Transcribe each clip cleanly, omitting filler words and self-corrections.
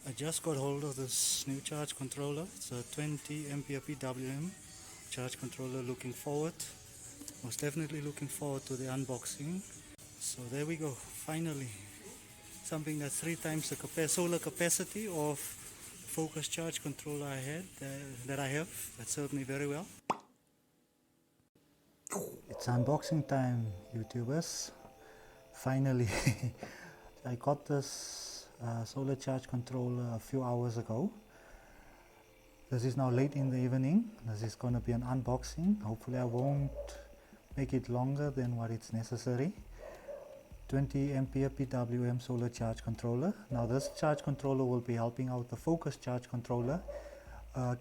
I just got hold of this new charge controller. It's a 20 ampere PWM charge controller. Looking forward, most definitely looking forward to the unboxing. So there we go, finally something that's 3 times the solar capacity of focus charge controller I had that I have. That served me very well. It's unboxing time, YouTubers. Finally, I got this solar charge controller a few hours ago. This is now late in the evening. This is going to be an unboxing. Hopefully I won't make it longer than what it's necessary. 20 ampere PWM solar charge controller. Now this charge controller will be helping out the focus charge controller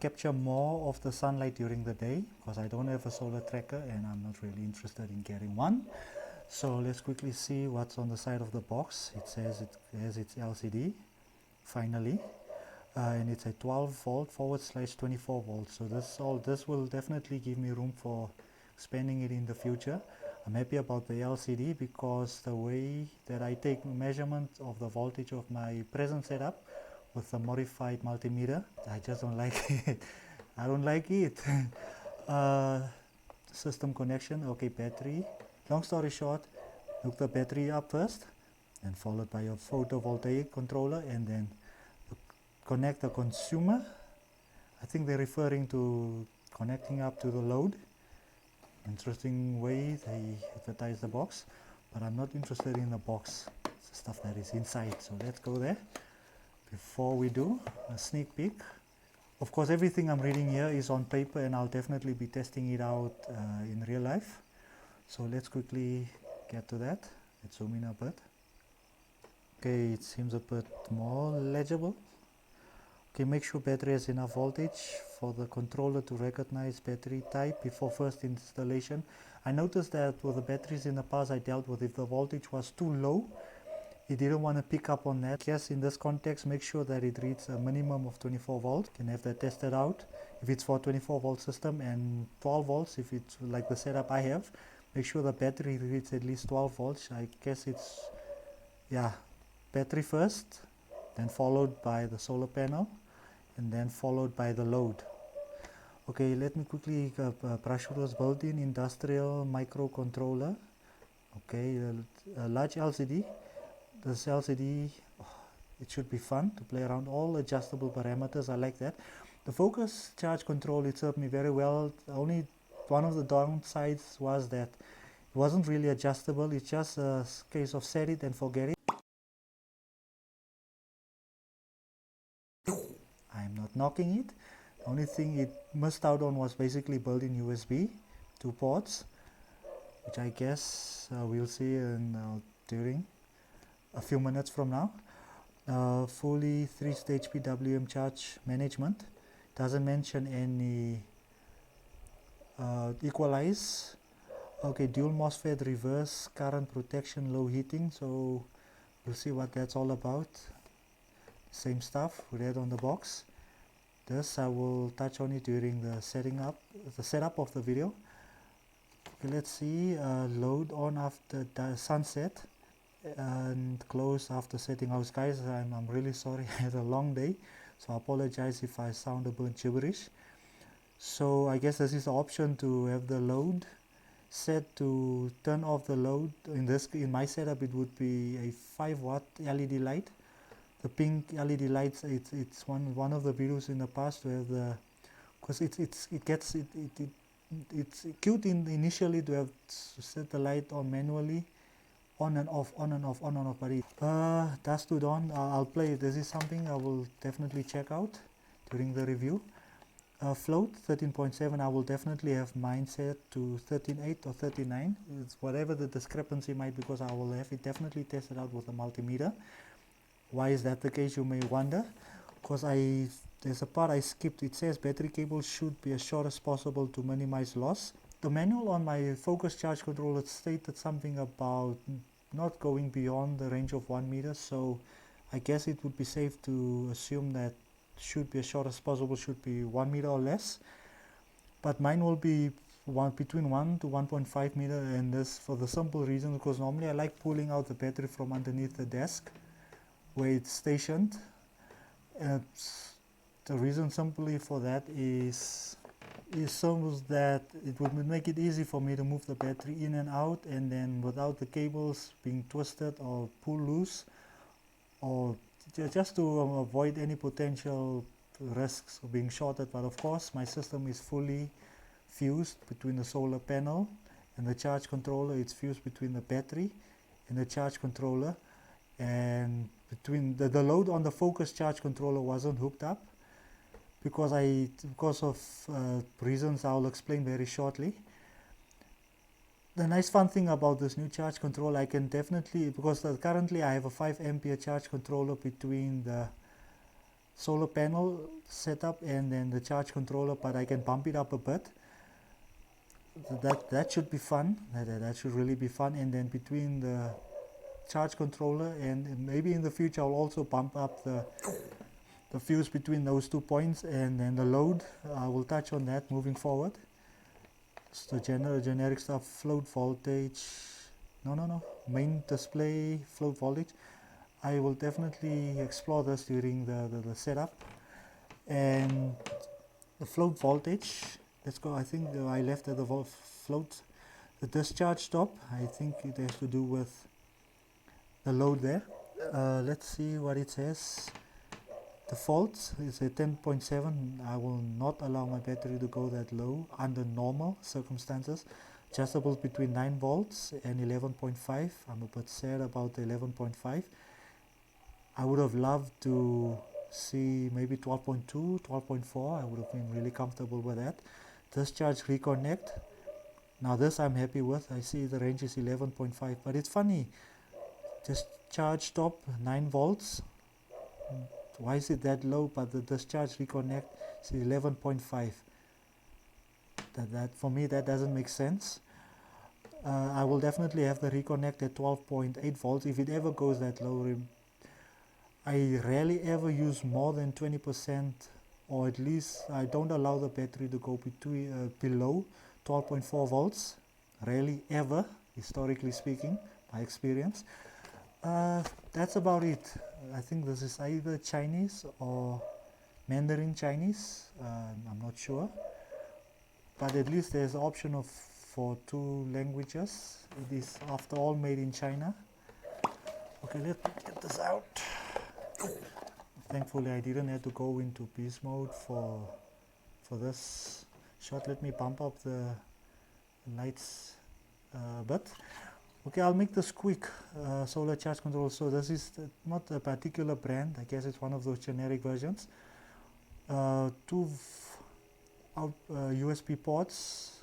capture more of the sunlight during the day, because I don't have a solar tracker and I'm not really interested in getting one. So let's quickly see what's on the side of the box. It says it has its LCD, finally, and it's a 12 volt / 24 volts. So this will definitely give me room for expanding it in the future. I'm happy about the LCD because the way that I take measurement of the voltage of my present setup with the modified multimeter, I just don't like it. I don't like it. System connection, okay, battery. Long story short, hook the battery up first, and followed by a photovoltaic controller, and then connect the consumer. I think they're referring to connecting up to the load. Interesting way they advertise the box, but I'm not interested in the box. It's the stuff that is inside. So let's go there. Before we do, a sneak peek. Of course, everything I'm reading here is on paper, and I'll definitely be testing it out in real life. So let's quickly get to that. Let's zoom in a bit. Okay, it seems a bit more legible. Okay, make sure battery has enough voltage for the controller to recognize battery type before first installation. I noticed that with the batteries in the past I dealt with, if the voltage was too low, it didn't want to pick up on that. Yes, in this context, make sure that it reads a minimum of 24 volts. You can have that tested out if it's for 24 volt system, and 12 volts if it's like the setup I have. Make sure the battery reads at least 12 volts. I guess it's, yeah, battery first, then followed by the solar panel, and then followed by the load. Okay, let me quickly brush through this built-in industrial microcontroller. Okay, a large LCD. This LCD, it should be fun to play around. All adjustable parameters, I like that. The focus charge control, it served me very well. Only one of the downsides was that it wasn't really adjustable. It's just a case of set it and forget it. I'm not knocking it. The only thing it missed out on was basically built-in USB, 2 ports, which I guess we'll see during a few minutes from now. Fully 3-stage PWM charge management. Doesn't mention any equalize. Okay, dual MOSFET, reverse current protection, low heating. So we'll see what that's all about. Same stuff we read on the box. This I will touch on it during the setup of the video. Okay, let's see. Load on after the sunset and close after setting out. Guys, I'm really sorry. I had a long day, so I apologize if I sound a bit gibberish. So I guess this is the option to have the load set to turn off the load. In my setup, it would be a 5-watt LED light. The pink LED lights, it's one of the videos in the past to have the, because it's cute initially to have set the light on manually, on and off, on and off, on and off. But dusk to dawn, I'll play it. This is something I will definitely check out during the review. Float 13.7, I will definitely have mine set to 13.8 or 39. It's whatever the discrepancy might be, because I will have it definitely tested out with a multimeter. Why is that the case, you may wonder? Because there's a part I skipped. It says battery cables should be as short as possible to minimize loss. The manual on my focus charge controller stated something about not going beyond the range of 1 meter, so I guess it would be safe to assume that should be as short as possible, should be 1 meter or less. But mine will be between 1 to 1.5 meter, and this for the simple reason because normally I like pulling out the battery from underneath the desk where it's stationed, The reason simply for that is so that it would make it easy for me to move the battery in and out, and then without the cables being twisted or pulled loose, or just to avoid any potential risks of being shorted. But of course my system is fully fused between the solar panel and the charge controller. It's fused between the battery and the charge controller, and between the load on the Focus charge controller wasn't hooked up because of reasons I'll explain very shortly. The nice fun thing about this new charge controller, I can definitely, because currently I have a 5 ampere charge controller between the solar panel setup and then the charge controller, but I can bump it up a bit. That should be fun. That should really be fun. And then between the charge controller and maybe in the future I'll also bump up the fuse between those 2 points, and then the load, I will touch on that moving forward. So generic stuff, float voltage, main display, float voltage. I will definitely explore this during the setup. And the float voltage, let's go. I think I left at the float. The discharge stop, I think it has to do with the load there. Let's see what it says. Default is a 10.7. I will not allow my battery to go that low under normal circumstances. Adjustable between 9 volts and 11.5. I'm a bit sad about the 11.5. I would have loved to see maybe 12.2, 12.4. I would have been really comfortable with that. Discharge reconnect. Now this I'm happy with. I see the range is 11.5, but it's funny. Discharge stop 9 volts. Why is it that low? But the discharge reconnect is 11.5. That for me that doesn't make sense. I will definitely have the reconnect at 12.8 volts if it ever goes that low. I rarely ever use more than 20%, or at least I don't allow the battery to go below 12.4 volts. Rarely ever, historically speaking, my experience. That's about it. I think this is either Chinese or Mandarin Chinese. I'm not sure, but at least there's an option for 2 languages. It is after all made in China. Okay, let me get this out. Thankfully I didn't have to go into beast mode for this shot. Let me bump up the lights a bit. Okay, I'll make this quick. Solar charge control. So this is not a particular brand. I guess it's one of those generic versions. 2 USB ports.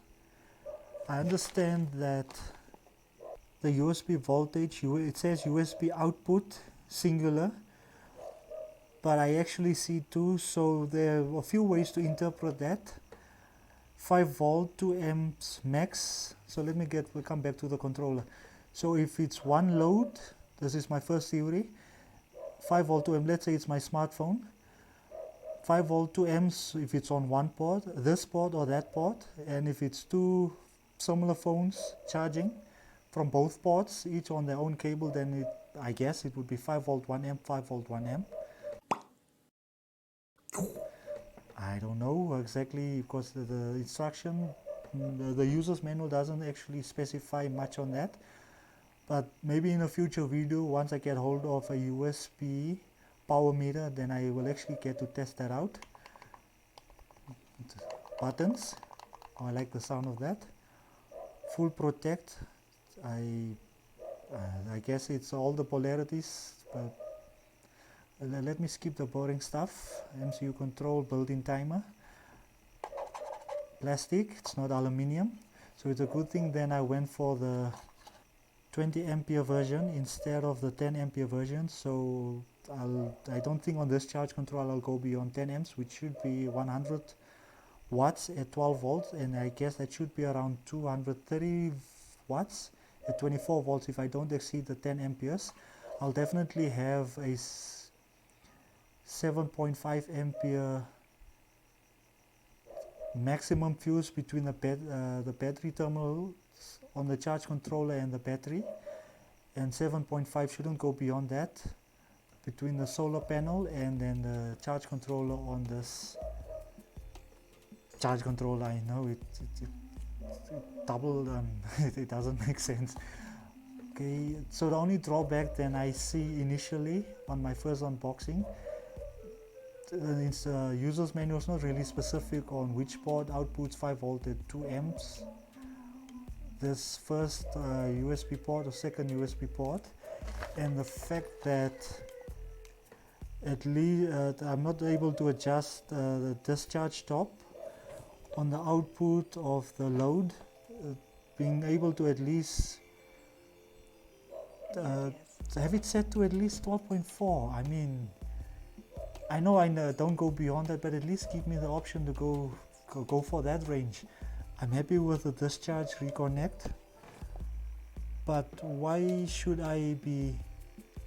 I understand that the USB voltage, it says USB output singular, but I actually see 2, so there are a few ways to interpret that. 5 volt, 2 amps max. So we'll come back to the controller. So if it's one load, this is my first theory, 5 volt 2 amps, let's say it's my smartphone, 5 volt 2 amps if it's on one port, this port or that port, and if it's 2 similar phones charging from both ports, each on their own cable, then I guess it would be 5 volt 1 amp, 5 volt 1 amp. I don't know exactly, because the instruction, the user's manual doesn't actually specify much on that. But maybe in a future video, once I get hold of a USB power meter, then I will actually get to test that out. Buttons, oh, I like the sound of that. Full protect, I guess it's all the polarities, but let me skip the boring stuff. MCU control, built-in timer. Plastic, it's not aluminium, so it's a good thing then I went for the 20 ampere version instead of the 10 ampere version. So I don't think on this charge control I'll go beyond 10 amps, which should be 100 watts at 12 volts, and I guess that should be around 230 watts at 24 volts if I don't exceed the 10 amperes. I'll definitely have a 7.5 ampere maximum fuse between the battery terminals on the charge controller and the battery, and 7.5 shouldn't go beyond that. between the solar panel and then the charge controller on this charge controller. I know it doubled, it doesn't make sense. Okay, so the only drawback then I see initially on my first unboxing, the user's manual is not really specific on which port outputs 5 volt at 2 amps. This first USB port or second USB port, and the fact that at least I'm not able to adjust the discharge top on the output of the load, being able to at least have it set to at least 12.4. I mean, I know I don't go beyond that, but at least give me the option to go for that range. I'm happy with the discharge reconnect, but why should I be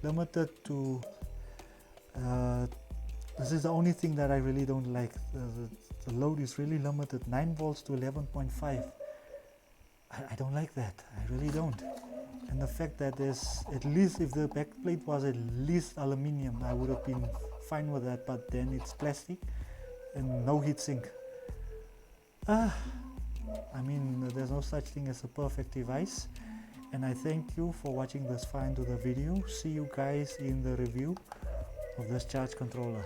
limited to this is the only thing that I really don't like. The load is really limited, 9 volts to 11.5. I don't like that, I really don't. And the fact that there's, at least if the backplate was at least aluminium, I would have been fine with that, but then it's plastic and no heatsink. I mean, there's no such thing as a perfect device. And I thank you for watching this far into the video. See you guys in the review of this charge controller.